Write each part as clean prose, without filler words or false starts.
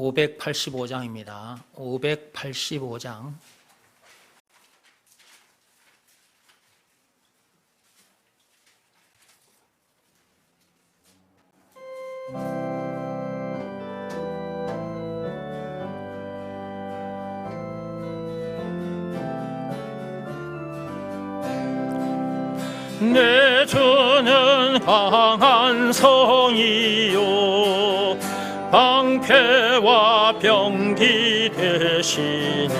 585장입니다. 585장. 내 주는 강한 성이요 방패와 병기 되시니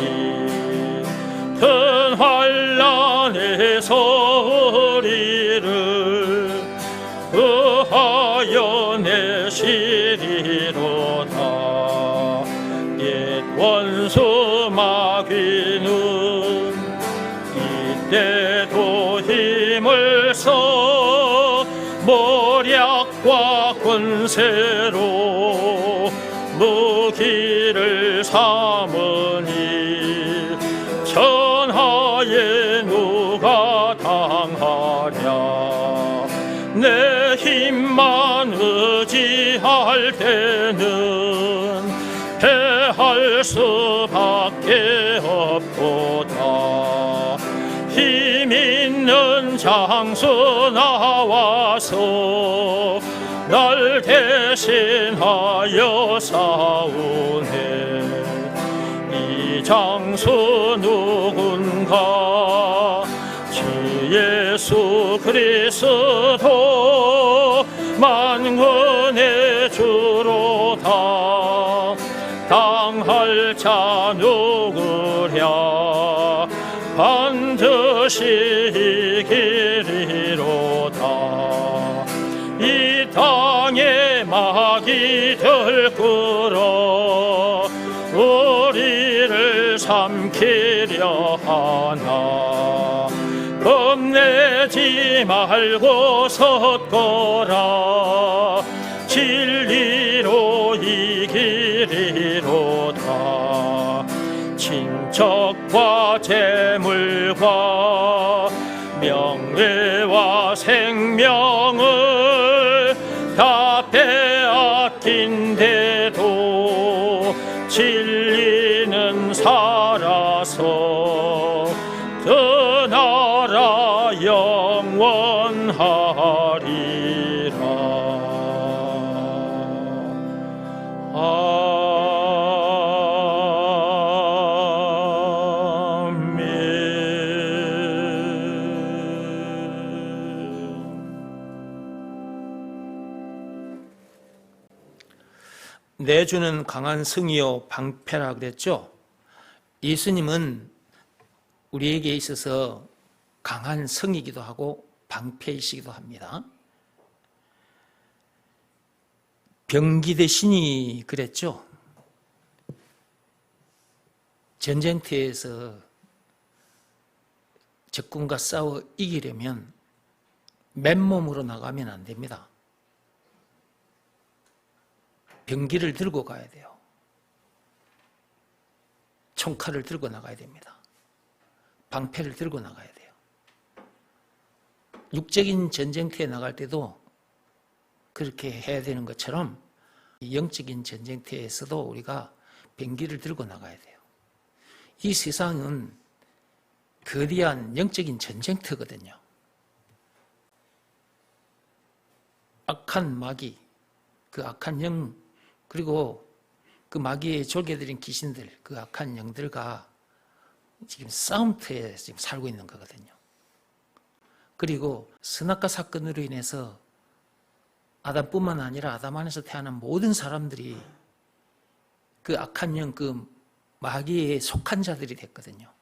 큰 환난에서 우리를 구하여 내시리로다. 옛 원수 마귀는 이때도 힘을 써 모략과 권세로 무기를 삼으니 천하에 누가 당하랴. 내 힘만 의지할 때는 패할 수밖에 없도다. 힘 있는 장수 나와서 날 대신하여 싸우네. 이 장수 누군가? 주 예수 그리스도 만군의 주로다. 당할 자 누구랴? 반드시 이기리로다. 이 땅에 마귀들 끌어 우리를 삼키려 하나. 겁내지 말고 섰거라. 진리로 이기리로다. 친척과 재물과 명예와 생명을 다 빼앗긴데도 진리는 살아서 그 나라 영원하리라. 내 주는 강한 성이요 방패라 그랬죠. 예수님은 우리에게 있어서 강한 성이기도 하고 방패이시기도 합니다. 병기 대신이 그랬죠. 전쟁터에서 적군과 싸워 이기려면 맨몸으로 나가면 안 됩니다. 병기를 들고 가야 돼요. 총칼을 들고 나가야 됩니다. 방패를 들고 나가야 돼요. 육적인 전쟁터에 나갈 때도 그렇게 해야 되는 것처럼 영적인 전쟁터에서도 우리가 병기를 들고 나가야 돼요. 이 세상은 거대한 영적인 전쟁터거든요. 악한 마귀, 그 악한 영, 그리고 그 마귀의 졸개들인 귀신들, 그 악한 영들과 지금 싸움터에 지금 살고 있는 거거든요. 그리고 선악과 사건으로 인해서 아담뿐만 아니라 아담 안에서 태어난 모든 사람들이 그 악한 영, 그 마귀에 속한 자들이 됐거든요.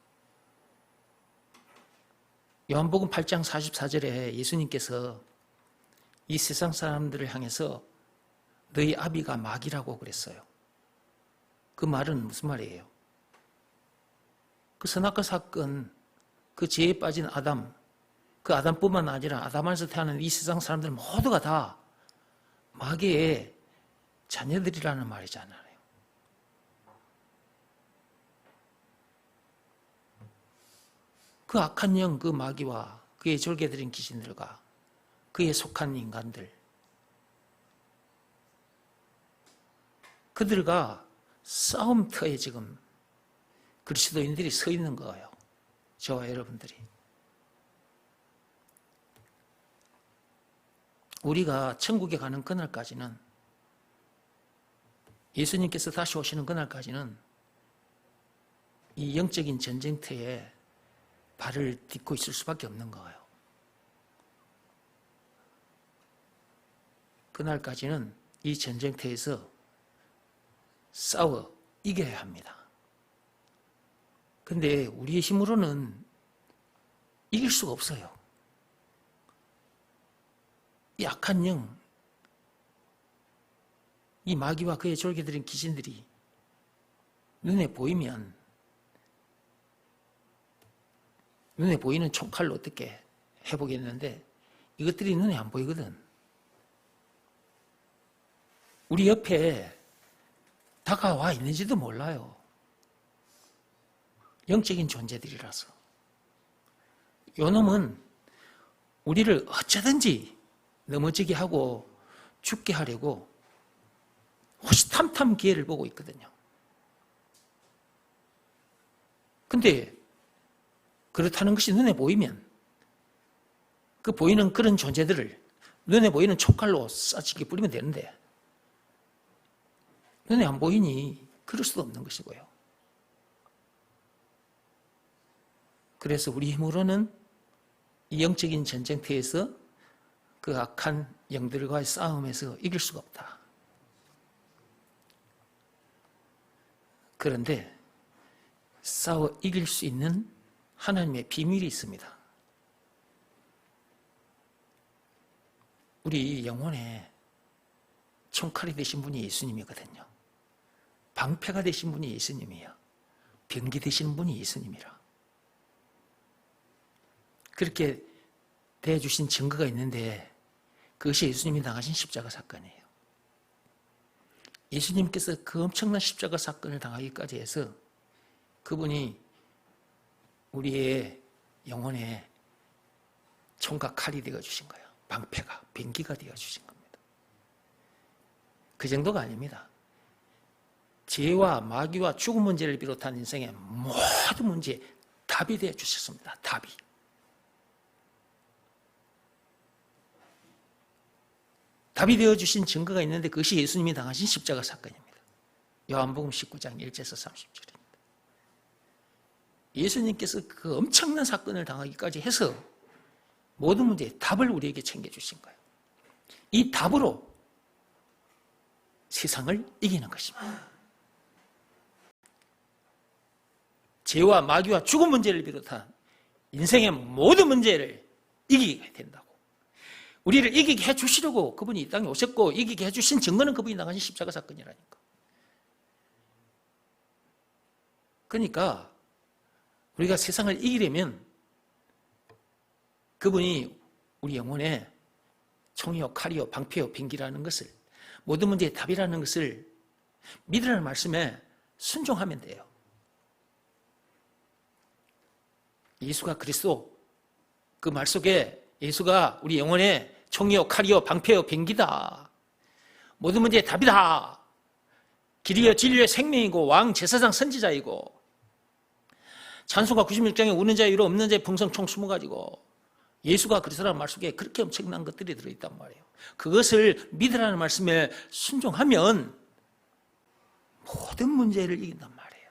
요한복음 8장 44절에 예수님께서 이 세상 사람들을 향해서 너희 아비가 마귀라고 그랬어요. 그 말은 무슨 말이에요? 그 선악과 사건, 그 죄에 빠진 아담, 그 아담뿐만 아니라 아담 안에서 태어난 이 세상 사람들 모두가 다 마귀의 자녀들이라는 말이잖아요. 그 악한 영, 그 마귀와 그의 졸개들인 귀신들과 그에 속한 인간들, 그들과 싸움터에 지금 그리스도인들이 서 있는 거예요. 저와 여러분들이. 우리가 천국에 가는 그날까지는, 예수님께서 다시 오시는 그날까지는 이 영적인 전쟁터에 발을 딛고 있을 수밖에 없는 거예요. 그날까지는 이 전쟁터에서 싸워 이겨야 합니다. 근데 우리의 힘으로는 이길 수가 없어요. 이 악한 영, 이 마귀와 그의 졸개들인 귀신들이 눈에 보이면, 눈에 보이는 총칼로 어떻게 해보겠는데 이것들이 눈에 안 보이거든. 우리 옆에 다가와 있는지도 몰라요. 영적인 존재들이라서. 요놈은 우리를 어쩌든지 넘어지게 하고 죽게 하려고 호시탐탐 기회를 보고 있거든요. 근데 그렇다는 것이 눈에 보이면 그 보이는 그런 존재들을 눈에 보이는 촉칼로 싸지게 뿌리면 되는데 눈에 안 보이니 그럴 수도 없는 것이고요. 그래서 우리 힘으로는 이 영적인 전쟁터에서 그 악한 영들과의 싸움에서 이길 수가 없다. 그런데 싸워 이길 수 있는 하나님의 비밀이 있습니다. 우리 영혼에 총칼이 되신 분이 예수님이거든요. 방패가 되신 분이 예수님이에요. 병기 되시는 분이 예수님이라. 그렇게 대해주신 증거가 있는데 그것이 예수님이 당하신 십자가 사건이에요. 예수님께서 그 엄청난 십자가 사건을 당하기까지 해서 그분이 우리의 영혼에 총과 칼이 되어주신 거예요. 방패가, 병기가 되어주신 겁니다. 그 정도가 아닙니다. 죄와 마귀와 죽음 문제를 비롯한 인생의 모든 문제에 답이 되어주셨습니다. 답이. 답이 되어주신 증거가 있는데 그것이 예수님이 당하신 십자가 사건입니다. 요한복음 19장 1절에서 30절입니다. 예수님께서 그 엄청난 사건을 당하기까지 해서 모든 문제에 답을 우리에게 챙겨주신 거예요. 이 답으로 세상을 이기는 것입니다. 죄와 마귀와 죽음 문제를 비롯한 인생의 모든 문제를 이기게 된다고. 우리를 이기게 해주시려고 그분이 이 땅에 오셨고 이기게 해주신 증거는 그분이 당하신 십자가 사건이라니까. 그러니까 우리가 세상을 이기려면 그분이 우리 영혼에 총이요 칼이요 방패요 병기라는 것을, 모든 문제의 답이라는 것을 믿으라는 말씀에 순종하면 돼요. 예수가 그리스도, 그 말 속에 예수가 우리 영혼에 총이요 칼이요 방패요 병기다, 모든 문제의 답이다, 길이요 진리요 생명이고 왕 제사장 선지자이고 찬송가 96장에 우는 자의 위로 없는 자의 풍성 총 20가지고 예수가 그리스도라는 말 속에 그렇게 엄청난 것들이 들어있단 말이에요. 그것을 믿으라는 말씀에 순종하면 모든 문제를 이긴단 말이에요.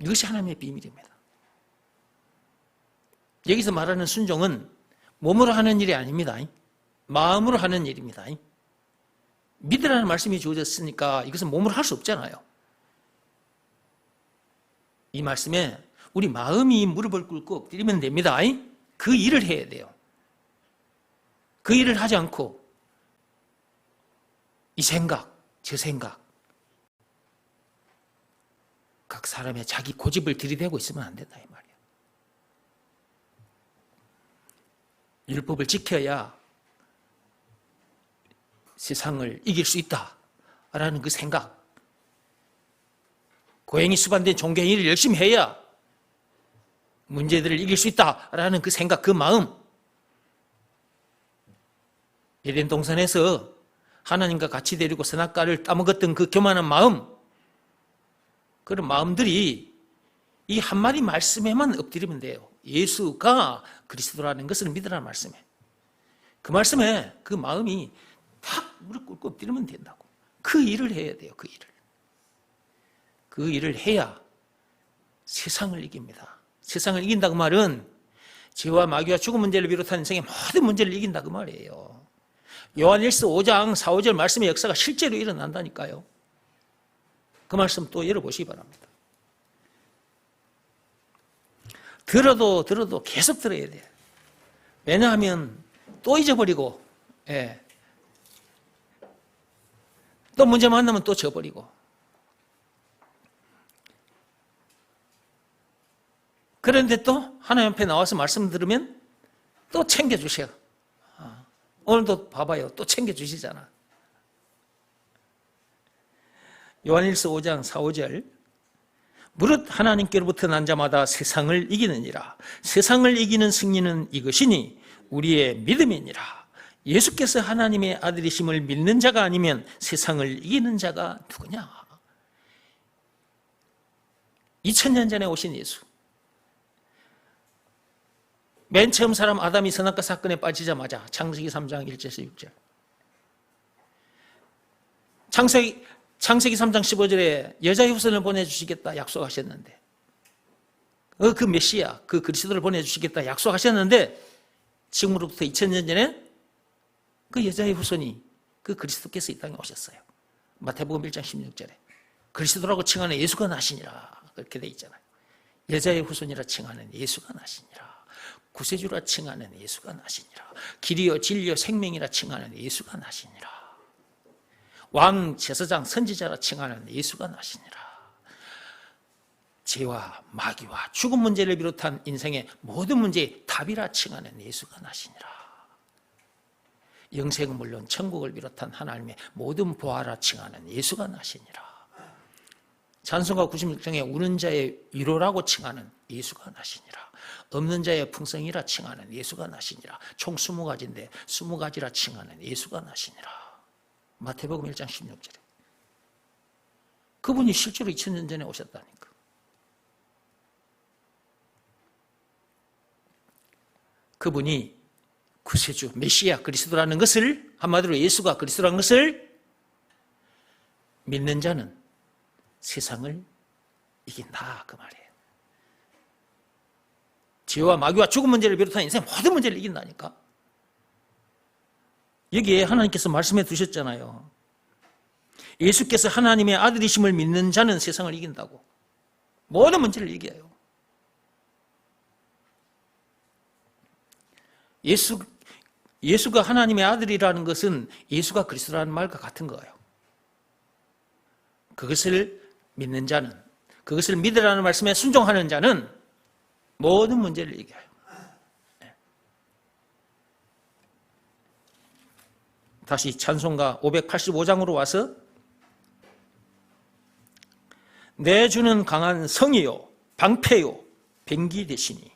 이것이 하나님의 비밀입니다. 여기서 말하는 순종은 몸으로 하는 일이 아닙니다. 마음으로 하는 일입니다. 믿으라는 말씀이 주어졌으니까 이것은 몸으로 할 수 없잖아요. 이 말씀에 우리 마음이 무릎을 꿇고 엎드리면 됩니다. 그 일을 해야 돼요. 그 일을 하지 않고 이 생각, 저 생각, 각 사람의 자기 고집을 들이대고 있으면 안 된다 이 말이에요. 율법을 지켜야 세상을 이길 수 있다라는 그 생각, 고행이 수반된 종교의 일을 열심히 해야 문제들을 이길 수 있다라는 그 생각, 그 마음, 에덴 동산에서 하나님과 같이 데리고 선악과를 따먹었던 그 교만한 마음, 그런 마음들이 이 한마디 말씀에만 엎드리면 돼요. 예수가 그리스도라는 것을 믿으라는 말씀에. 그 말씀에 그 마음이 탁 무릎 꿇고 엎드리면 된다고. 그 일을 해야 돼요. 그 일을. 그 일을 해야 세상을 이깁니다. 세상을 이긴다고 말은 죄와 마귀와 죽음 문제를 비롯한 인생의 모든 문제를 이긴다고 말이에요. 요한일서 5장 4, 5절 말씀의 역사가 실제로 일어난다니까요. 그 말씀 또 열어보시기 바랍니다. 들어도 계속 들어야 돼요. 왜냐하면 또 잊어버리고, 또 문제 만나면 또 져버리고. 그런데 또 하나님 앞에 나와서 말씀 들으면 또 챙겨주셔요. 오늘도 봐봐요. 또 챙겨주시잖아. 요한일서 5장 4, 5절 무릇 하나님께로부터 난 자마다 세상을 이기느니라. 세상을 이기는 승리는 이것이니 우리의 믿음이니라. 예수께서 하나님의 아들이심을 믿는 자가 아니면 세상을 이기는 자가 누구냐? 2000년 전에 오신 예수. 맨 처음 사람 아담이 선악과 사건에 빠지자마자 창세기 3장 1절에서 6절. 창세기 3장 15절에 여자의 후손을 보내주시겠다 약속하셨는데, 그 메시아, 그 그리스도를 보내주시겠다 약속하셨는데, 지금으로부터 2000년 전에 그 여자의 후손이 그 그리스도께서 이 땅에 오셨어요. 마태복음 1장 16절에 그리스도라고 칭하는 예수가 나시니라 그렇게 돼 있잖아요. 여자의 후손이라 칭하는 예수가 나시니라. 구세주라 칭하는 예수가 나시니라. 길이요 진리요 생명이라 칭하는 예수가 나시니라. 왕, 제사장, 선지자라 칭하는 예수가 나시니라. 죄와 마귀와 죽음 문제를 비롯한 인생의 모든 문제의 답이라 칭하는 예수가 나시니라. 영생은 물론 천국을 비롯한 하나님의 모든 보화라 칭하는 예수가 나시니라. 찬송가 96장에 우는 자의 위로라고 칭하는 예수가 나시니라. 없는 자의 풍성이라 칭하는 예수가 나시니라. 총 20가지인데 20가지라 칭하는 예수가 나시니라. 마태복음 1장 16절에 그분이 실제로 2000년 전에 오셨다니까. 그분이 구세주, 메시아, 그리스도라는 것을, 한마디로 예수가 그리스도라는 것을 믿는 자는 세상을 이긴다 그 말이에요. 죄와 마귀와 죽음 문제를 비롯한 인생 모든 문제를 이긴다니까. 여기에 하나님께서 말씀해 두셨잖아요. 예수께서 하나님의 아들이심을 믿는 자는 세상을 이긴다고. 모든 문제를 이겨요. 예수가 하나님의 아들이라는 것은 예수가 그리스도라는 말과 같은 거예요. 그것을 믿는 자는, 그것을 믿으라는 말씀에 순종하는 자는 모든 문제를 이겨요. 다시 찬송가 585장으로 와서 내 주는 강한 성이요 방패요 병기 되시니.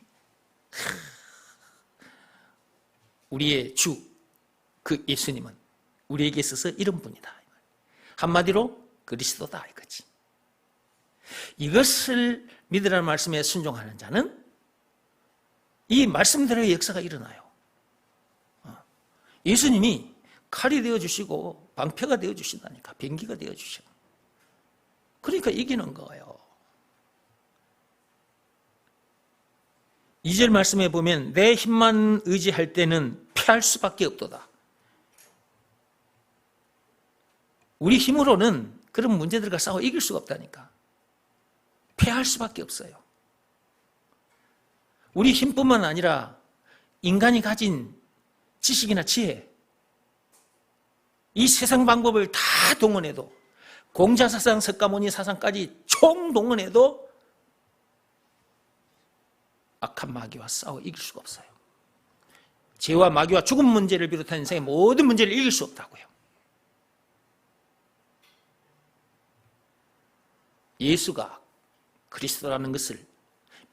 우리의 주, 그 예수님은 우리에게 있어서 이런 분이다. 한마디로 그리스도다 이거지. 이것을 믿으라는 말씀에 순종하는 자는 이 말씀대로의 역사가 일어나요. 예수님이 칼이 되어주시고 방패가 되어주신다니까. 병기가 되어주셔. 그러니까 이기는 거예요. 2절 말씀에 보면 내 힘만 의지할 때는 패할 수밖에 없도다. 우리 힘으로는 그런 문제들과 싸워 이길 수가 없다니까. 패할 수밖에 없어요. 우리 힘뿐만 아니라 인간이 가진 지식이나 지혜, 이 세상 방법을 다 동원해도, 공자사상, 석가모니 사상까지 총동원해도 악한 마귀와 싸워 이길 수가 없어요. 죄와 마귀와 죽음 문제를 비롯한 인생의 모든 문제를 이길 수 없다고요. 예수가 그리스도라는 것을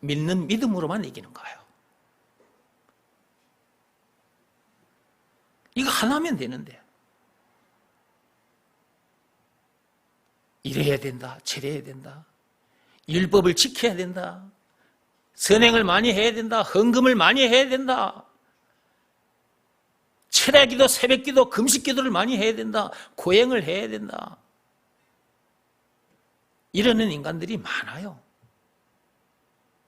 믿는 믿음으로만 이기는 거예요. 이거 하나면 되는데. 이래야 된다, 저래야 된다, 율법을 지켜야 된다, 선행을 많이 해야 된다, 헌금을 많이 해야 된다, 철야기도, 새벽기도, 금식기도를 많이 해야 된다, 고행을 해야 된다. 이러는 인간들이 많아요.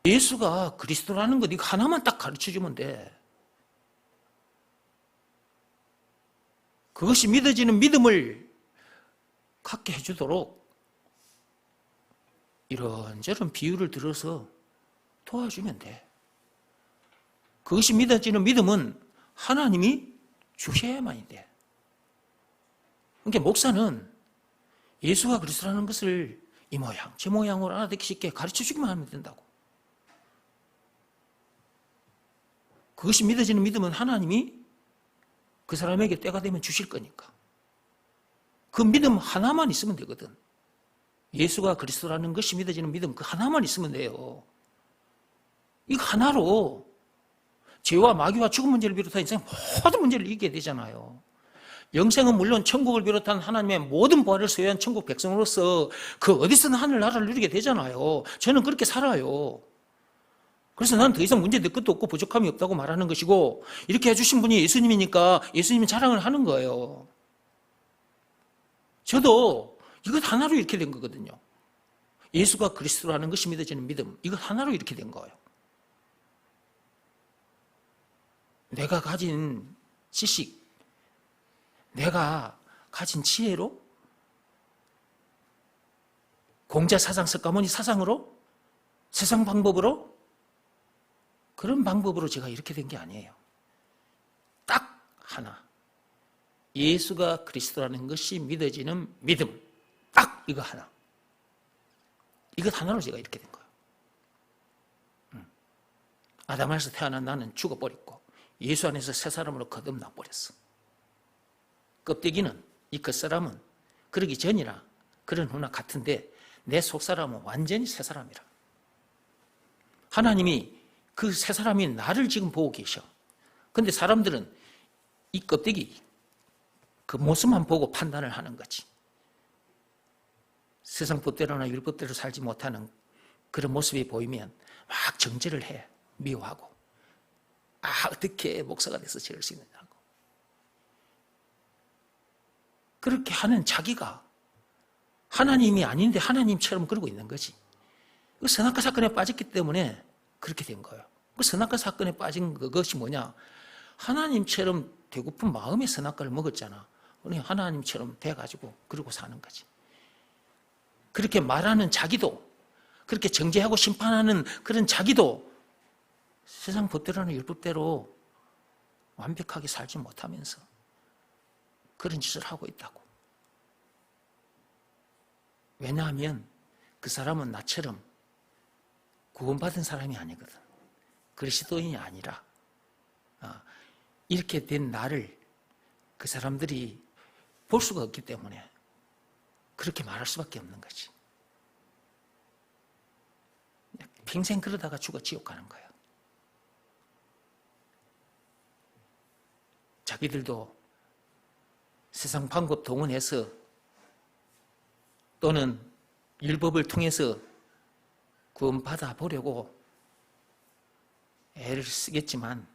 예수가 그리스도라는 것 이거 하나만 딱 가르쳐주면 돼. 그것이 믿어지는 믿음을 갖게 해주도록 이런저런 비유를 들어서 도와주면 돼. 그것이 믿어지는 믿음은 하나님이 주셔야만이 돼. 그러니까 목사는 예수가 그리스도라는 것을 이 모양 저 모양으로 알아듣기 쉽게 가르쳐주기만 하면 된다고. 그것이 믿어지는 믿음은 하나님이 그 사람에게 때가 되면 주실 거니까. 그 믿음 하나만 있으면 되거든. 예수가 그리스도라는 것이 믿어지는 믿음 그 하나만 있으면 돼요. 이거 하나로 죄와 마귀와 죽음 문제를 비롯한 인생의 모든 문제를 이기게 되잖아요. 영생은 물론 천국을 비롯한 하나님의 모든 부활을 소유한 천국 백성으로서 그 어디서든 하늘나라를 누리게 되잖아요. 저는 그렇게 살아요. 그래서 난 더 이상 문제될 것도 없고 부족함이 없다고 말하는 것이고, 이렇게 해주신 분이 예수님이니까 예수님이 자랑을 하는 거예요. 저도 이것 하나로 이렇게 된 거거든요. 예수가 그리스도라는 것이 믿어지는 믿음, 이것 하나로 이렇게 된 거예요. 내가 가진 지식, 내가 가진 지혜로, 공자 사상, 석가모니 사상으로, 세상 방법으로, 그런 방법으로 제가 이렇게 된 게 아니에요. 딱 하나. 예수가 그리스도라는 것이 믿어지는 믿음. 딱 이거 하나. 이것 하나로 제가 이렇게 된 거예요. 아담에서 태어난 나는 죽어버렸고 예수 안에서 새 사람으로 거듭나 버렸어. 껍데기는, 이 겉사람은 그러기 전이나 그런 후나 같은데 내 속사람은 완전히 새 사람이라. 하나님이 그 새 사람이 나를 지금 보고 계셔. 근데 사람들은 이 껍데기, 그 모습만 보고 판단을 하는 거지. 세상 법대로나 율법대로 살지 못하는 그런 모습이 보이면 막 정죄를 해. 미워하고. 어떻게 목사가 돼서 저럴 수 있느냐고. 그렇게 하는 자기가 하나님이 아닌데 하나님처럼 그러고 있는 거지. 그 선악과 사건에 빠졌기 때문에 그렇게 된 거예요. 그 선악과 사건에 빠진 그것이 뭐냐? 하나님처럼 되고픈 마음의 선악과를 먹었잖아. 그러니 하나님처럼 돼가지고 그러고 사는 거지. 그렇게 말하는 자기도, 그렇게 정죄하고 심판하는 그런 자기도 세상 법대로는 율법대로 완벽하게 살지 못하면서 그런 짓을 하고 있다고. 왜냐하면 그 사람은 나처럼 구원받은 사람이 아니거든. 그리스도인이 아니라 이렇게 된 나를 그 사람들이 볼 수가 없기 때문에 그렇게 말할 수밖에 없는 거지. 평생 그러다가 죽어 지옥 가는 거야. 자기들도 세상 방법 동원해서 또는 율법을 통해서 구원받아 보려고 애를 쓰겠지만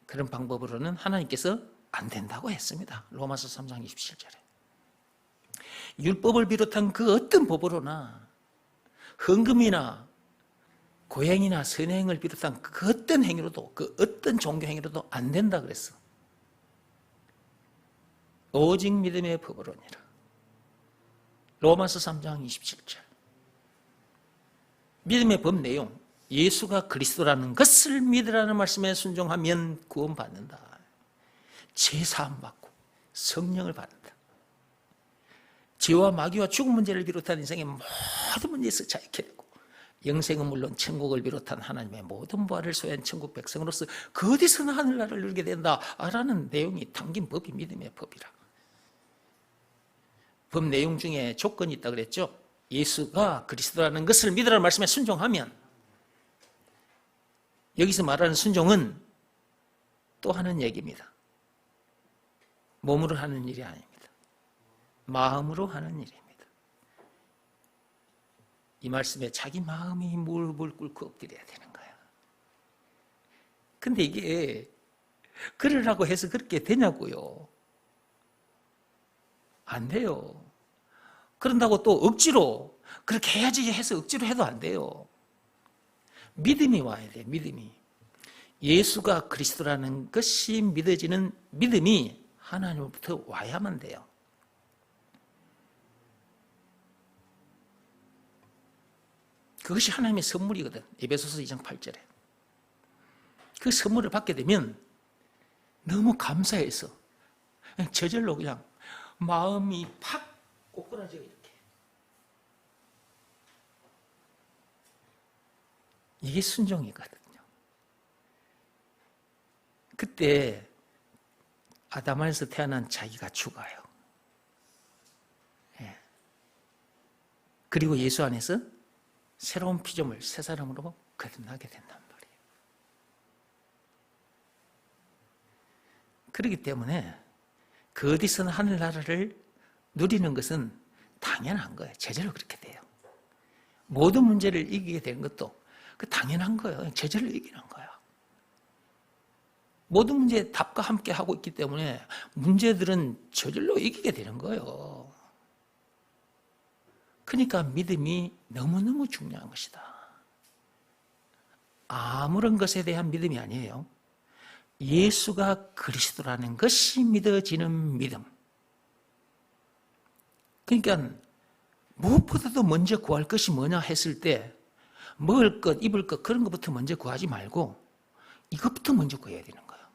그런 방법으로는 하나님께서 안 된다고 했습니다. 로마서 3장 27절에. 율법을 비롯한 그 어떤 법으로나 헌금이나 고행이나 선행을 비롯한 그 어떤 행위로도, 그 어떤 종교 행위로도 안 된다 그랬어. 오직 믿음의 법으로니라. 로마서 3장 27절. 믿음의 법 내용, 예수가 그리스도라는 것을 믿으라는 말씀에 순종하면 구원받는다. 죄사함 받고 성령을 받는다. 죄와 마귀와 죽음 문제를 비롯한 인생의 모든 문제에서 자유케 되고, 영생은 물론 천국을 비롯한 하나님의 모든 부활을 소유한 천국 백성으로서 그 어디서나 하늘나라를 누리게 된다라는 내용이 담긴 법이 믿음의 법이라. 법 내용 중에 조건이 있다 그랬죠. 예수가 그리스도라는 것을 믿으라는 말씀에 순종하면, 여기서 말하는 순종은 또 하는 얘기입니다. 몸으로 하는 일이 아닙니다. 마음으로 하는 일입니다. 이 말씀에 자기 마음이 무릎을 꿇고 엎드려야 되는 거야. 근데 이게 그러라고 해서 그렇게 되냐고요. 안 돼요. 그런다고 또 억지로 그렇게 해야지 해서 억지로 해도 안 돼요. 믿음이 와야 돼. 믿음이. 예수가 그리스도라는 것이 믿어지는 믿음이 하나님으로부터 와야만 돼요. 그것이 하나님의 선물이거든. 에베소서 2장 8절에. 그 선물을 받게 되면 너무 감사해서 그냥 저절로 그냥 마음이 팍 꼬꾸라져요. 이렇게. 이게 순종이거든요. 그때 아담 안에서 태어난 자기가 죽어요. 예. 그리고 예수 안에서 새로운 피조물, 새 사람으로 거듭나게 된단 말이에요. 그렇기 때문에 그 어디서나 하늘나라를 누리는 것은 당연한 거예요. 제절로 그렇게 돼요. 모든 문제를 이기게 되는 것도 그 당연한 거예요. 제절로 이기는 거예요. 모든 문제에 답과 함께 하고 있기 때문에 문제들은 저절로 이기게 되는 거예요. 그러니까 믿음이 너무너무 중요한 것이다. 아무런 것에 대한 믿음이 아니에요. 예수가 그리스도라는 것이 믿어지는 믿음. 그러니까 무엇보다도 먼저 구할 것이 뭐냐 했을 때 먹을 것, 입을 것 그런 것부터 먼저 구하지 말고 이것부터 먼저 구해야 되는 거예요.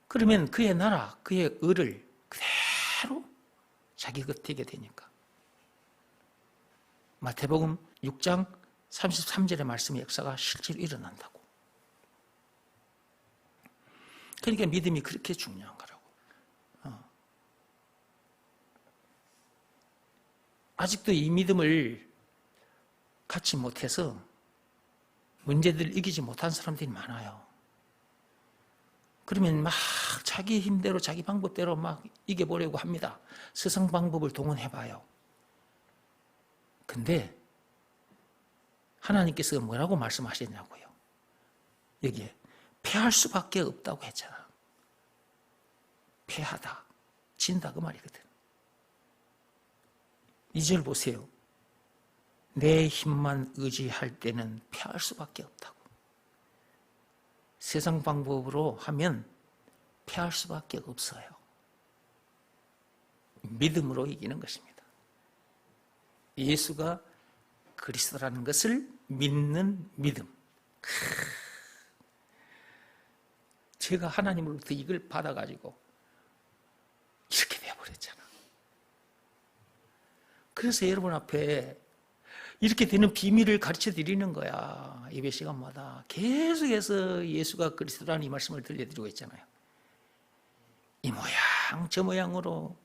그러면 그의 나라, 그의 의를 그대로 자기 곁에 되니까. 마태복음 6장 33절의 말씀의 역사가 실제로 일어난다고. 그러니까 믿음이 그렇게 중요한 거라고. 아직도 이 믿음을 갖지 못해서 문제들을 이기지 못한 사람들이 많아요. 그러면 막 자기 힘대로 자기 방법대로 막 이겨보려고 합니다. 세상 방법을 동원해봐요. 근데 하나님께서 뭐라고 말씀하셨냐고요. 여기에 패할 수밖에 없다고 했잖아. 패하다, 진다 그 말이거든. 2절 보세요. 내 힘만 의지할 때는 패할 수밖에 없다고. 세상 방법으로 하면 패할 수밖에 없어요. 믿음으로 이기는 것입니다. 예수가 그리스도라는 것을 믿는 믿음. 제가 하나님으로부터 이걸 받아가지고 이렇게 되어버렸잖아. 그래서 여러분 앞에 이렇게 되는 비밀을 가르쳐 드리는 거야. 예배 시간마다 계속해서 예수가 그리스도라는 이 말씀을 들려드리고 있잖아요. 이 모양 저 모양으로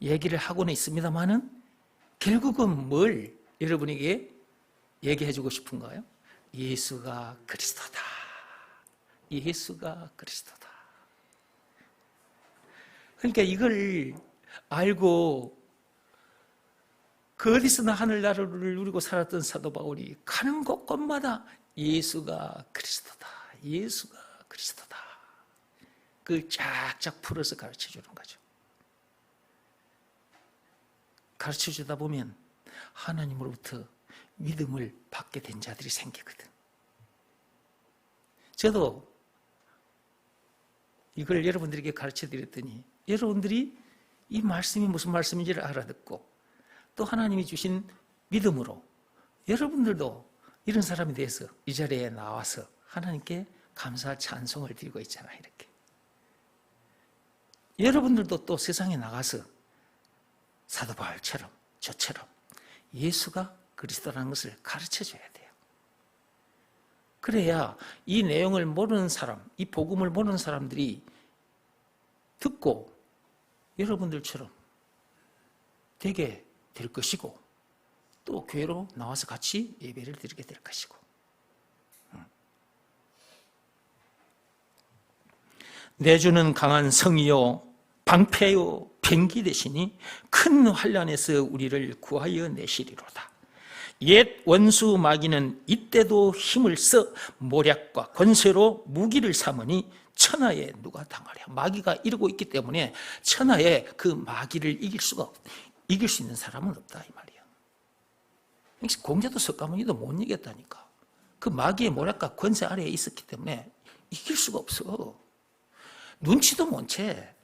얘기를 하고는 있습니다만은 결국은 뭘 여러분에게 얘기해 주고 싶은가요? 예수가 그리스도다. 예수가 그리스도다. 그러니까 이걸 알고 그 어디서나 하늘나라를 누리고 살았던 사도 바울이 가는 곳곳마다 예수가 그리스도다. 예수가 그리스도다. 그걸 쫙쫙 풀어서 가르쳐 주는 거죠. 가르쳐 주다 보면 하나님으로부터 믿음을 받게 된 자들이 생기거든. 저도 이걸 여러분들에게 가르쳐 드렸더니 여러분들이 이 말씀이 무슨 말씀인지를 알아듣고 또 하나님이 주신 믿음으로 여러분들도 이런 사람이 돼서 이 자리에 나와서 하나님께 감사 찬송을 드리고 있잖아요. 이렇게. 여러분들도 또 세상에 나가서 사도 바울처럼 저처럼 예수가 그리스도라는 것을 가르쳐 줘야 돼요. 그래야 이 내용을 모르는 사람, 이 복음을 모르는 사람들이 듣고 여러분들처럼 되게 될 것이고 또 교회로 나와서 같이 예배를 드리게 될 것이고. 내주는 강한 성이요 방패요 생기 되시니 큰 환난에서 우리를 구하여 내시리로다. 옛 원수 마귀는 이때도 힘을 써 모략과 권세로 무기를 삼으니 천하에 누가 당하랴. 마귀가 이러고 있기 때문에 천하에 그 마귀를 이길 수 있는 사람은 없다 이 말이야. 공자도 석가모니도 못 이겼다니까. 그 마귀의 모략과 권세 아래에 있었기 때문에 이길 수가 없어. 눈치도 못 채.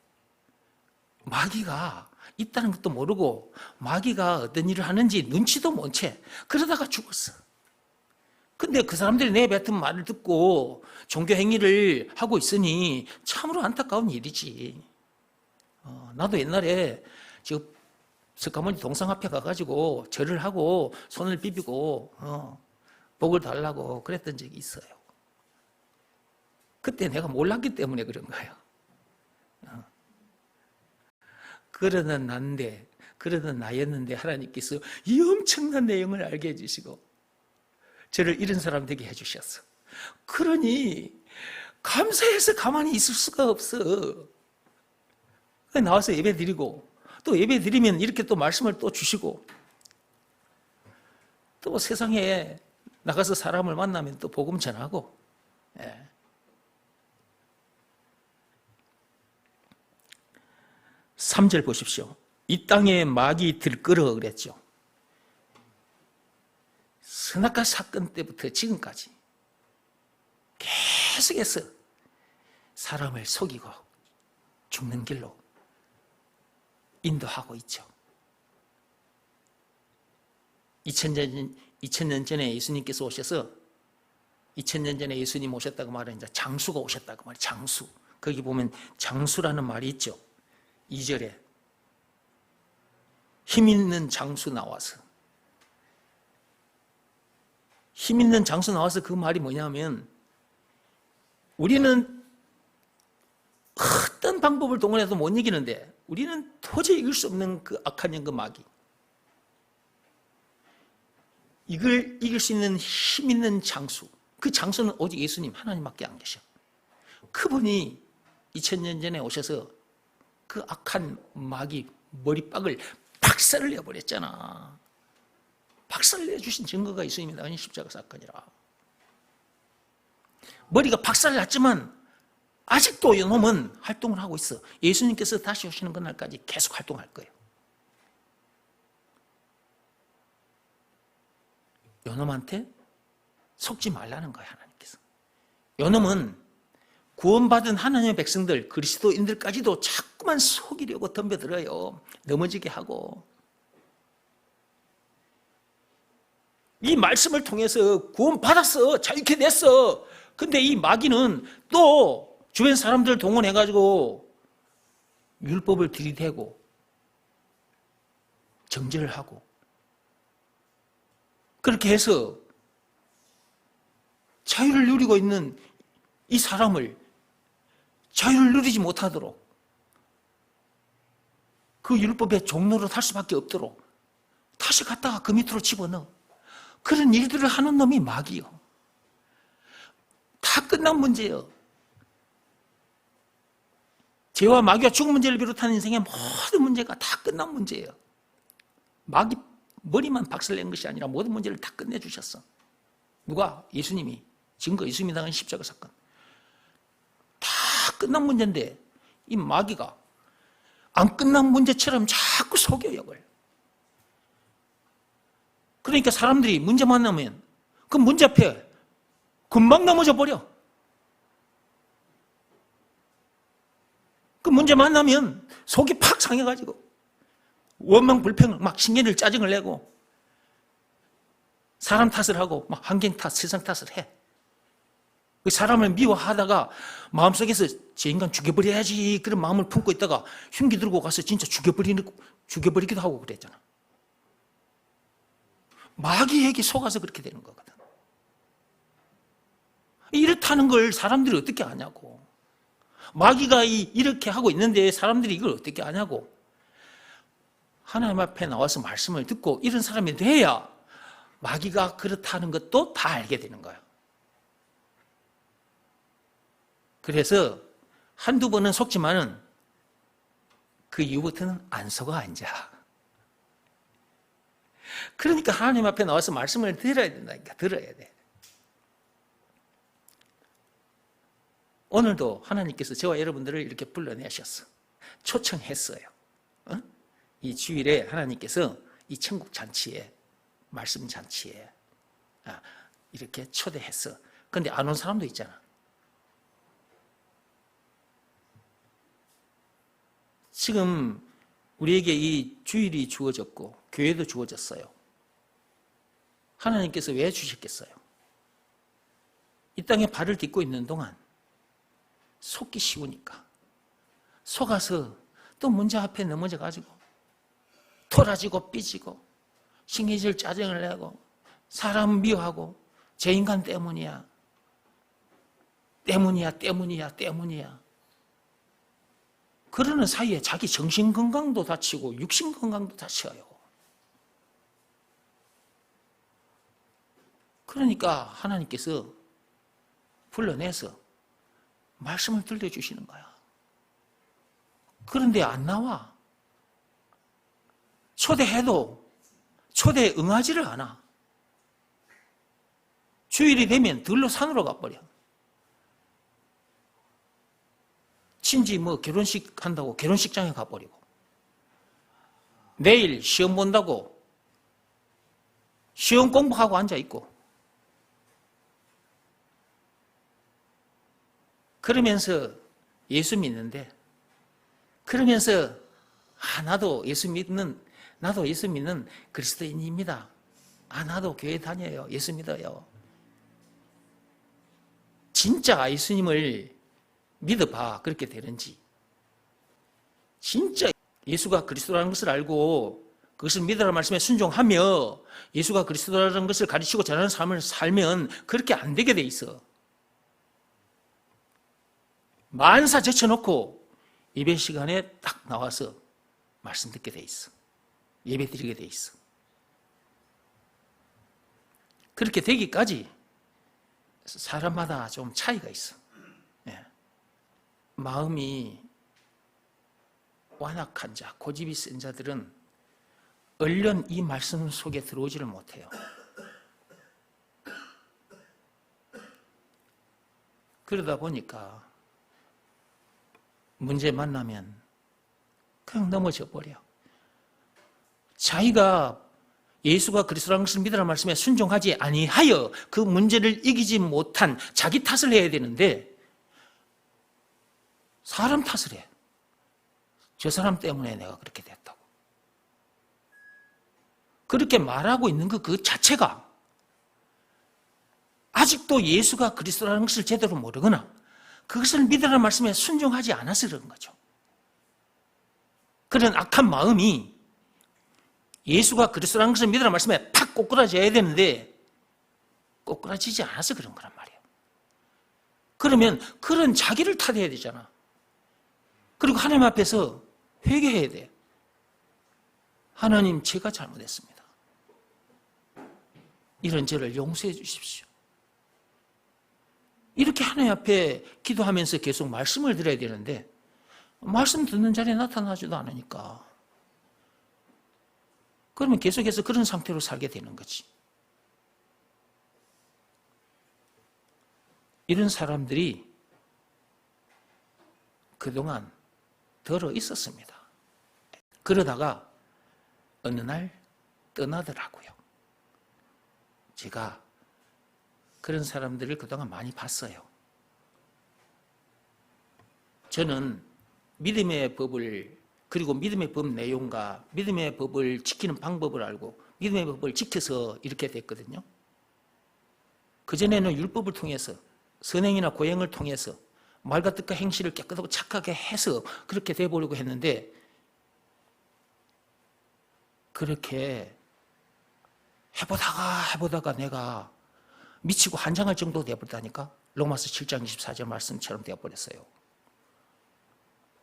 마귀가 있다는 것도 모르고 마귀가 어떤 일을 하는지 눈치도 못 채. 그러다가 죽었어. 근데 그 사람들이 내뱉은 말을 듣고 종교 행위를 하고 있으니 참으로 안타까운 일이지. 나도 옛날에 저 석가모니 동상 앞에 가가지고 절을 하고 손을 비비고 복을 달라고 그랬던 적이 있어요. 그때 내가 몰랐기 때문에 그런 거예요. 그러던 나였는데 하나님께서 이 엄청난 내용을 알게 해주시고 저를 이런 사람 되게 해주셨어. 그러니 감사해서 가만히 있을 수가 없어. 나와서 예배 드리고 또 예배 드리면 이렇게 또 말씀을 또 주시고 또 세상에 나가서 사람을 만나면 또 복음 전하고. 3절 보십시오. 이 땅에 마귀 들끓어 그랬죠. 선악과 사건 때부터 지금까지 계속해서 사람을 속이고 죽는 길로 인도하고 있죠. 2000년 전에 예수님께서 오셔서 2000년 전에 예수님 오셨다고 말하는 이제 장수가 오셨다고 말이에요. 장수. 거기 보면 장수라는 말이 있죠. 2절에 힘 있는 장수 나와서 그 말이 뭐냐면 우리는 어떤 방법을 동원해도 못 이기는데 우리는 도저히 이길 수 없는 그 악한 영, 그 마귀. 이걸 이길 수 있는 힘 있는 장수. 그 장수는 오직 예수님 하나님밖에 안 계셔. 그분이 2000년 전에 오셔서 그 악한 마귀 머리박을 박살을 내버렸잖아. 박살을 내주신 증거가 있습니다. 십자가 사건이라. 머리가 박살났지만 아직도 이놈은 활동을 하고 있어. 예수님께서 다시 오시는 그날까지 계속 활동할 거예요. 이놈한테 속지 말라는 거예요, 하나님께서. 이놈은 구원받은 하나님의 백성들, 그리스도인들까지도 자꾸만 속이려고 덤벼들어요. 넘어지게 하고. 이 말씀을 통해서 구원받았어. 자유케 됐어. 근데 이 마귀는 또 주변 사람들을 동원해가지고 율법을 들이대고 정죄를 하고 그렇게 해서 자유를 누리고 있는 이 사람을 자유를 누리지 못하도록 그 율법의 종로로 탈 수밖에 없도록 다시 갔다가 그 밑으로 집어넣어. 그런 일들을 하는 놈이 마귀요. 다 끝난 문제예요. 죄와 마귀와 죽은 문제를 비롯한 인생의 모든 문제가 다 끝난 문제예요. 마귀 머리만 박살낸 것이 아니라 모든 문제를 다 끝내주셨어. 누가? 예수님이. 증거 예수님이 당한 십자가 사건. 다 끝난 문제인데 이 마귀가 안 끝난 문제처럼 자꾸 속여요. 그걸. 그러니까 사람들이 문제 만나면 그 문제 앞에 금방 넘어져 버려. 그 문제 만나면 속이 팍 상해가지고 원망 불평 막 신경을 짜증을 내고 사람 탓을 하고 막 환경 탓, 세상 탓을 해. 그 사람을 미워하다가 마음속에서 저 인간 죽여버려야지 그런 마음을 품고 있다가 흉기 들고 가서 진짜 죽여버리기도 하고 그랬잖아. 마귀에게 속아서 그렇게 되는 거거든. 이렇다는 걸 사람들이 어떻게 아냐고. 마귀가 이렇게 하고 있는데 사람들이 이걸 어떻게 아냐고. 하나님 앞에 나와서 말씀을 듣고 이런 사람이 돼야 마귀가 그렇다는 것도 다 알게 되는 거예요. 그래서 한두 번은 속지만은 그 이후부터는 안 속아 이제. 그러니까 하나님 앞에 나와서 말씀을 들어야 된다니까. 들어야 돼. 오늘도 하나님께서 저와 여러분들을 이렇게 불러내셨어. 초청했어요. 이 주일에 하나님께서 이 천국 잔치에, 말씀 잔치에 이렇게 초대했어. 그런데 안 온 사람도 있잖아. 지금 우리에게 이 주일이 주어졌고 교회도 주어졌어요. 하나님께서 왜 주셨겠어요? 이 땅에 발을 딛고 있는 동안 속기 쉬우니까. 속아서 또 문제 앞에 넘어져 가지고 토라지고 삐지고 신경질 짜증을 내고 사람 미워하고 제 인간 때문이야. 그러는 사이에 자기 정신 건강도 다치고 육신 건강도 다쳐요. 그러니까 하나님께서 불러내서 말씀을 들려주시는 거야. 그런데 안 나와. 초대해도 초대에 응하지를 않아. 주일이 되면 들로 산으로 가버려. 친지 결혼식 한다고 결혼식장에 가버리고, 내일 시험 본다고 시험 공부하고 앉아있고, 그러면서 예수 믿는데, 그러면서 나도 예수 믿는 그리스도인입니다. 나도 교회 다녀요. 예수 믿어요. 진짜 예수님을 믿어봐. 그렇게 되는지. 진짜 예수가 그리스도라는 것을 알고 그것을 믿으라는 말씀에 순종하며 예수가 그리스도라는 것을 가르치고 전하는 삶을 살면 그렇게 안 되게 돼 있어. 만사 제쳐놓고 예배 시간에 딱 나와서 말씀 듣게 돼 있어. 예배 드리게 돼 있어. 그렇게 되기까지 사람마다 좀 차이가 있어. 마음이 완악한 자, 고집이 센 자들은 얼른 이 말씀 속에 들어오지를 못해요. 그러다 보니까 문제 만나면 그냥 넘어져 버려. 자기가 예수가 그리스도라는 것을 믿으라는 말씀에 순종하지 아니하여 그 문제를 이기지 못한 자기 탓을 해야 되는데 사람 탓을 해. 저 사람 때문에 내가 그렇게 됐다고. 그렇게 말하고 있는 그 자체가 아직도 예수가 그리스도라는 것을 제대로 모르거나 그것을 믿으라는 말씀에 순종하지 않아서 그런 거죠. 그런 악한 마음이 예수가 그리스도라는 것을 믿으라는 말씀에 팍 꼬꾸라져야 되는데 꼬꾸라지지 않아서 그런 거란 말이에요. 그러면 그런 자기를 탓해야 되잖아. 그리고 하나님 앞에서 회개해야 돼. 하나님, 제가 잘못했습니다. 이런 죄를 용서해 주십시오. 이렇게 하나님 앞에 기도하면서 계속 말씀을 드려야 되는데 말씀 듣는 자리에 나타나지도 않으니까 그러면 계속해서 그런 상태로 살게 되는 거지. 이런 사람들이 그동안 들어 있었습니다. 그러다가 어느 날 떠나더라고요. 제가 그런 사람들을 그동안 많이 봤어요. 저는 믿음의 법을, 그리고 믿음의 법 내용과 믿음의 법을 지키는 방법을 알고 믿음의 법을 지켜서 이렇게 됐거든요. 그전에는 율법을 통해서 선행이나 고행을 통해서 말과 뜻과 행실을 깨끗하고 착하게 해서 그렇게 돼보려고 했는데 그렇게 해보다가 내가 미치고 환장할 정도 되어버렸다니까. 로마서 7장 24절 말씀처럼 되어버렸어요.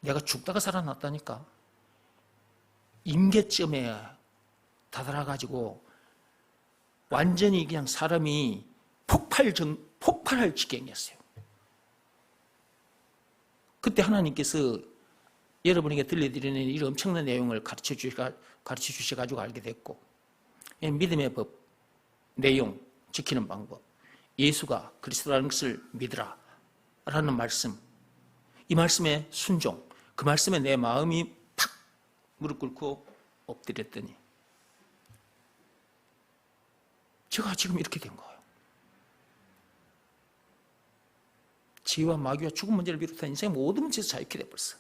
내가 죽다가 살아났다니까. 임계점에 다다라가지고 완전히 그냥 사람이 폭발할 지경이었어요. 그때 하나님께서 여러분에게 들려드리는 이 엄청난 내용을 가르쳐 주셔가지고 알게 됐고, 믿음의 법, 내용, 지키는 방법, 예수가 그리스도라는 것을 믿으라 라는 말씀, 이 말씀에 순종, 그 말씀에 내 마음이 팍 무릎 꿇고 엎드렸더니 제가 지금 이렇게 된 거예요. 지혜와 마귀와 죽음 문제를 비롯한 인생의 모든 문제에서 자유케 돼버렸어.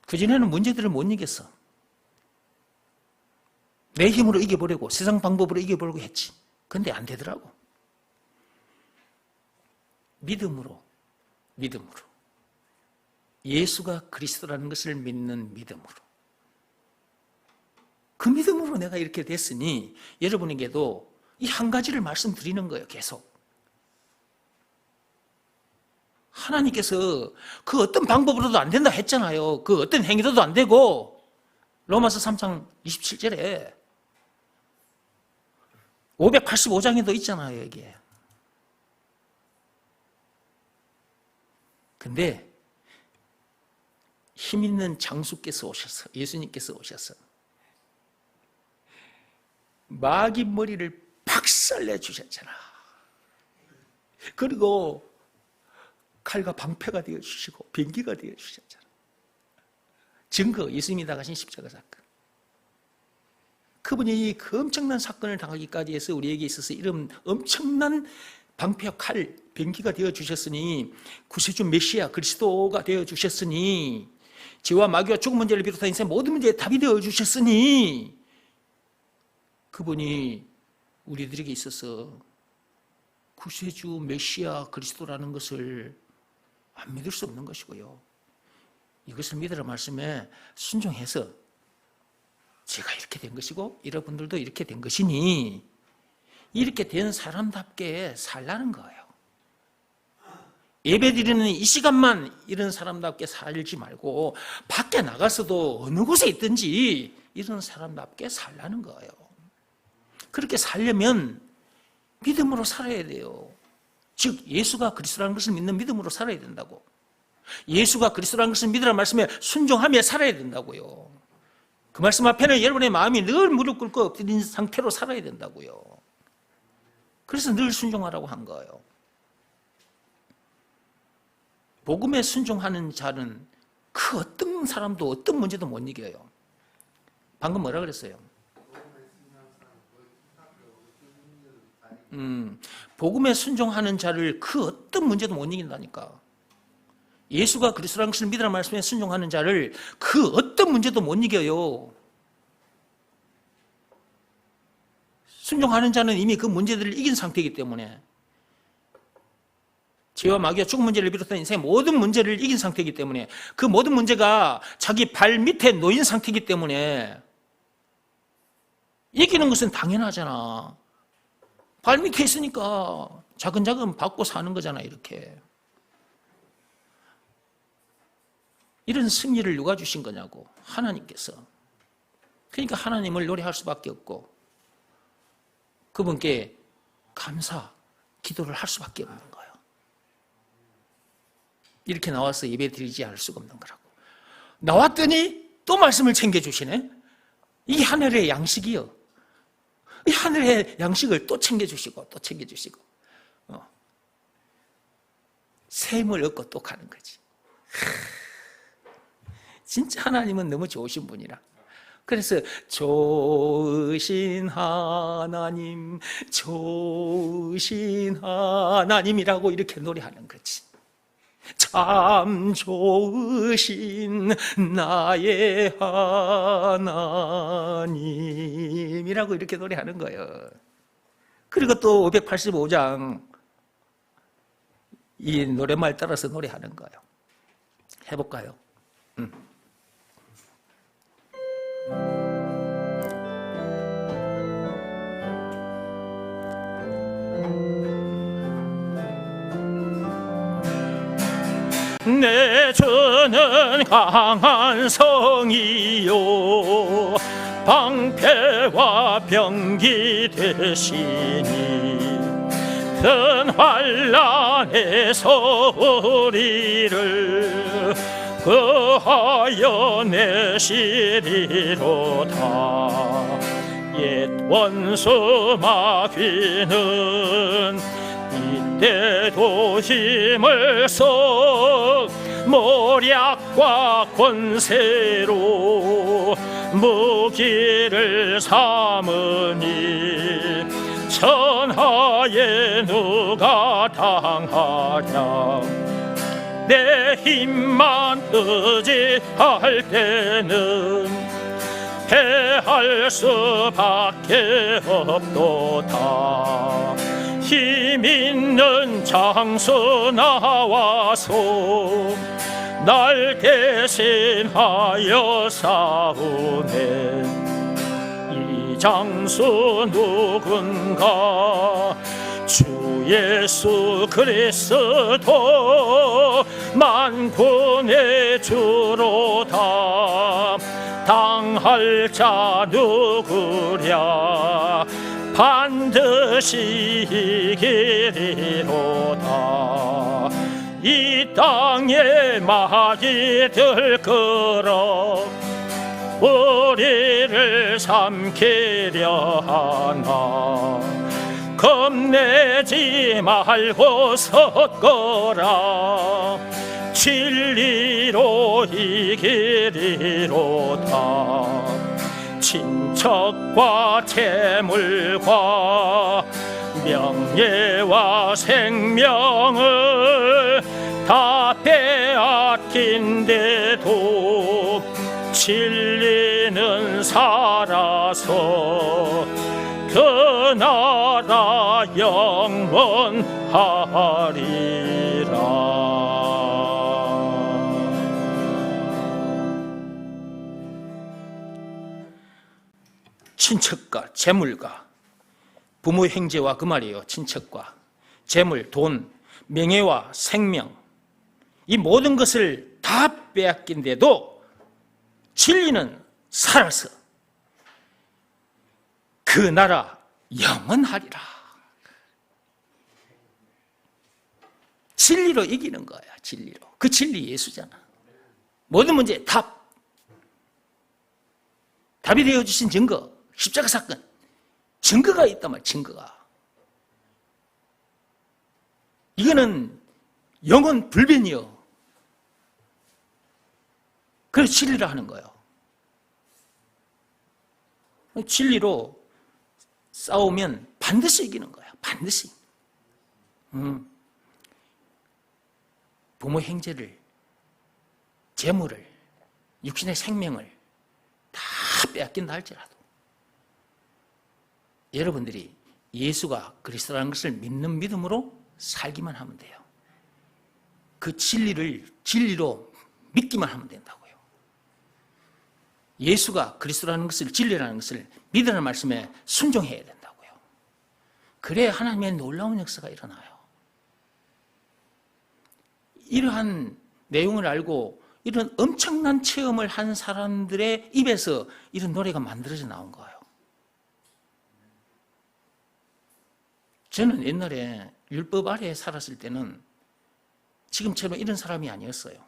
그전에는 문제들을 못 이겼어. 내 힘으로 이겨보려고, 세상 방법으로 이겨보려고 했지. 근데 안 되더라고. 믿음으로. 예수가 그리스도라는 것을 믿는 믿음으로. 그 믿음으로 내가 이렇게 됐으니 여러분에게도 이 한 가지를 말씀드리는 거예요. 계속. 하나님께서 그 어떤 방법으로도 안 된다 했잖아요. 그 어떤 행위로도 안 되고, 로마서 3장 27절에 585장에도 있잖아요, 여기에. 근데 힘 있는 장수께서 오셔서, 예수님께서 오셔서 마귀 머리를 박살내 주셨잖아. 그리고 칼과 방패가 되어주시고 변기가 되어주셨잖아. 증거, 예수님이 당하신 십자가 사건. 그분이 그 엄청난 사건을 당하기까지 해서 우리에게 있어서 이런 엄청난 방패와 칼, 변기가 되어주셨으니, 구세주 메시아 그리스도가 되어주셨으니, 죄와 마귀와 죽음 문제를 비롯한 인생 모든 문제에 답이 되어주셨으니, 그분이 우리들에게 있어서 구세주 메시아 그리스도라는 것을 안 믿을 수 없는 것이고요. 이것을 믿으라 말씀에 순종해서 제가 이렇게 된 것이고 여러분들도 이렇게 된 것이니 이렇게 된 사람답게 살라는 거예요. 예배드리는 이 시간만 이런 사람답게 살지 말고 밖에 나가서도 어느 곳에 있든지 이런 사람답게 살라는 거예요. 그렇게 살려면 믿음으로 살아야 돼요. 즉 예수가 그리스도라는 것을 믿는 믿음으로 살아야 된다고. 예수가 그리스도라는 것을 믿으라는 말씀에 순종하며 살아야 된다고요. 그 말씀 앞에는 여러분의 마음이 늘 무릎 꿇고 엎드린 상태로 살아야 된다고요. 그래서 늘 순종하라고 한 거예요. 복음에 순종하는 자는 그 어떤 사람도 어떤 문제도 못 이겨요. 방금 뭐라 그랬어요? 복음에 순종하는 자를 그 어떤 문제도 못 이긴다니까. 예수가 그리스도라는 것을 믿으라는 말씀에 순종하는 자를 그 어떤 문제도 못 이겨요. 순종하는 자는 이미 그 문제들을 이긴 상태이기 때문에, 죄와 마귀와 죽음 문제를 비롯한 인생의 모든 문제를 이긴 상태이기 때문에, 그 모든 문제가 자기 발 밑에 놓인 상태이기 때문에 이기는 것은 당연하잖아. 발 밑에 있으니까 자근자근 받고 사는 거잖아. 이렇게. 이런 승리를 누가 주신 거냐고. 하나님께서. 그러니까 하나님을 노래할 수밖에 없고 그분께 감사, 기도를 할 수밖에 없는 거예요. 이렇게 나와서 예배 드리지 않을 수가 없는 거라고. 나왔더니 또 말씀을 챙겨주시네. 이 하늘의 양식이요. 이 하늘의 양식을 또 챙겨주시고 또 챙겨주시고 샘을 얻고 또 가는 거지. 진짜 하나님은 너무 좋으신 분이라. 그래서 좋으신 하나님, 좋으신 하나님이라고 이렇게 노래하는 거지. 참 좋으신 나의 하나님이라고 이렇게 노래하는 거예요. 그리고 또 585장 이 노래말 따라서 노래하는 거예요. 해볼까요? 내 주는 강한 성이요 방패와 병기 되시니 큰 환난에서 우리를 구하여 내시리로다. 옛 원수 마귀는 이때도 힘을 써 모략과 권세로 무기를 삼으니 천하에 누가 당하랴. 내 힘만 의지할 때는 패할 수밖에 없도다. 힘 있는 장수 나와서 날 대신하여 싸우네. 이 장수 누군가? 주 예수 그리스도 만군의 주로다. 당할 자 누구랴? 반드시 이기리로다. 이 땅에 마귀들 끌어 우리를 삼키려 하나. 겁내지 말고 섰거라. 진리로 이기리로다. 친척과 재물과 명예와 생명을 다 빼앗긴데도 진리는 살아서 그 나라 영원하리라. 친척과 재물과 부모 형제와 그 말이에요. 친척과 재물, 돈, 명예와 생명, 이 모든 것을 다 빼앗긴데도 진리는 살아서 그 나라 영원하리라. 진리로 이기는 거야. 진리로. 그 진리 예수잖아. 모든 문제의 답이 되어주신 증거, 십자가 사건, 증거가 있단 말이야. 증거가. 이거는 영원 불변이요. 그래서 진리라 하는 거예요. 진리로 싸우면 반드시 이기는 거야. 반드시. 부모 형제를, 재물을, 육신의 생명을 다 빼앗긴다 할지라도 여러분들이 예수가 그리스도라는 것을 믿는 믿음으로 살기만 하면 돼요. 그 진리로 믿기만 하면 된다고요. 예수가 그리스도라는 것을, 진리라는 것을 믿으라는 말씀에 순종해야 된다고요. 그래야 하나님의 놀라운 역사가 일어나요. 이러한 내용을 알고 이런 엄청난 체험을 한 사람들의 입에서 이런 노래가 만들어져 나온 거예요. 저는 옛날에 율법 아래에 살았을 때는 지금처럼 이런 사람이 아니었어요.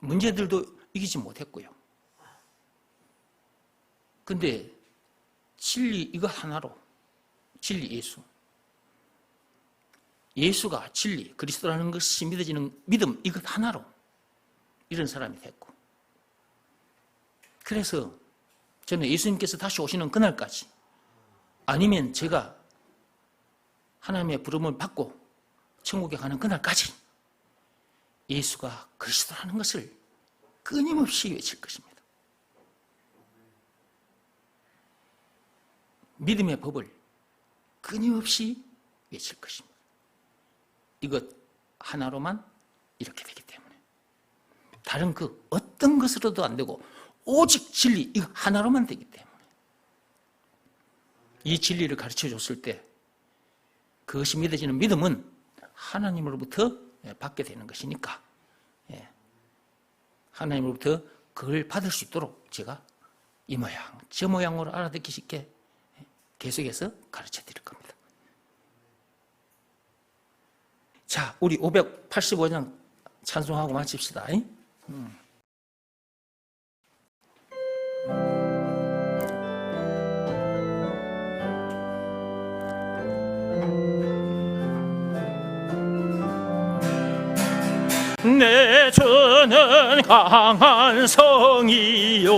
문제들도 이기지 못했고요. 근데 진리 이거 하나로, 진리 예수, 예수가 진리, 그리스도라는 것이 믿어지는 믿음 이것 하나로 이런 사람이 됐고, 그래서 저는 예수님께서 다시 오시는 그날까지, 아니면 제가 하나님의 부름을 받고 천국에 가는 그날까지 예수가 그리스도라는 것을 끊임없이 외칠 것입니다. 믿음의 법을 끊임없이 외칠 것입니다. 이것 하나로만 이렇게 되기 때문에 다른 그 어떤 것으로도 안 되고 오직 진리 이거 하나로만 되기 때문에 이 진리를 가르쳐 줬을 때 그것이 믿어지는 믿음은 하나님으로부터 받게 되는 것이니까 하나님으로부터 그걸 받을 수 있도록 제가 이 모양 저 모양으로 알아듣기 쉽게 계속해서 가르쳐 드릴 겁니다. 자, 우리 585장 찬송하고 마칩시다. 내 주는 강한 성이요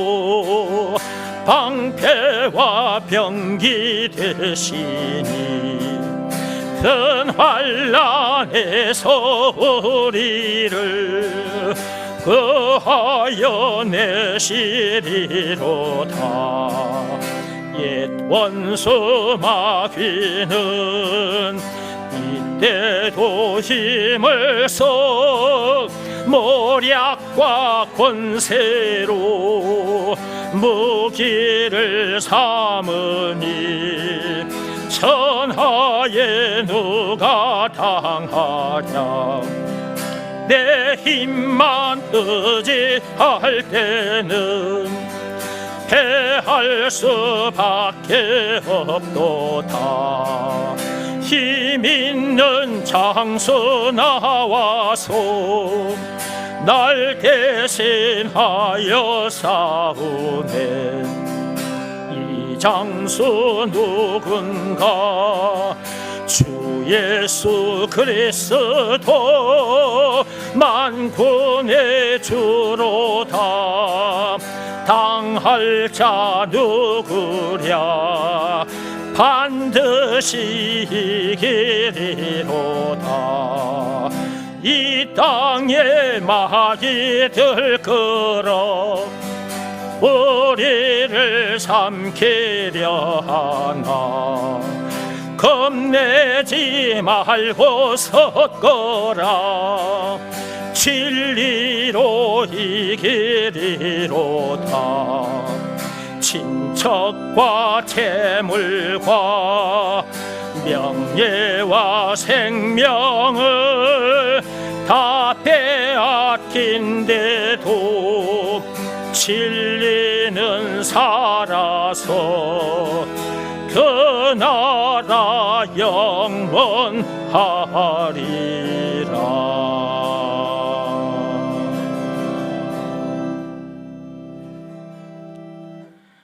방패와 병기 되시니 큰 환난에서 우리를 구하여 내시리로다. 옛 원수 마귀는 이때도 힘을 써 모략과 권세로 무기를 삼으니 천하에 누가 당하랴. 내 힘만 의지할 때는 패할 수밖에 없도다. 힘 있는 장수 나와서 날 대신하여 싸우네. 이 장수 누군가? 주 예수 그리스도 만군의 주로다. 당할 자 누구랴? 반드시 이기리로다. 이 땅에 마귀들 끌어 우리를 삼키려 하나. 겁내지 말고 섰거라. 진리로 이기리로다. 친척과 재물과 명예와 생명을 다 빼앗긴데도 진리는 살아서 그 나라 영원하리라.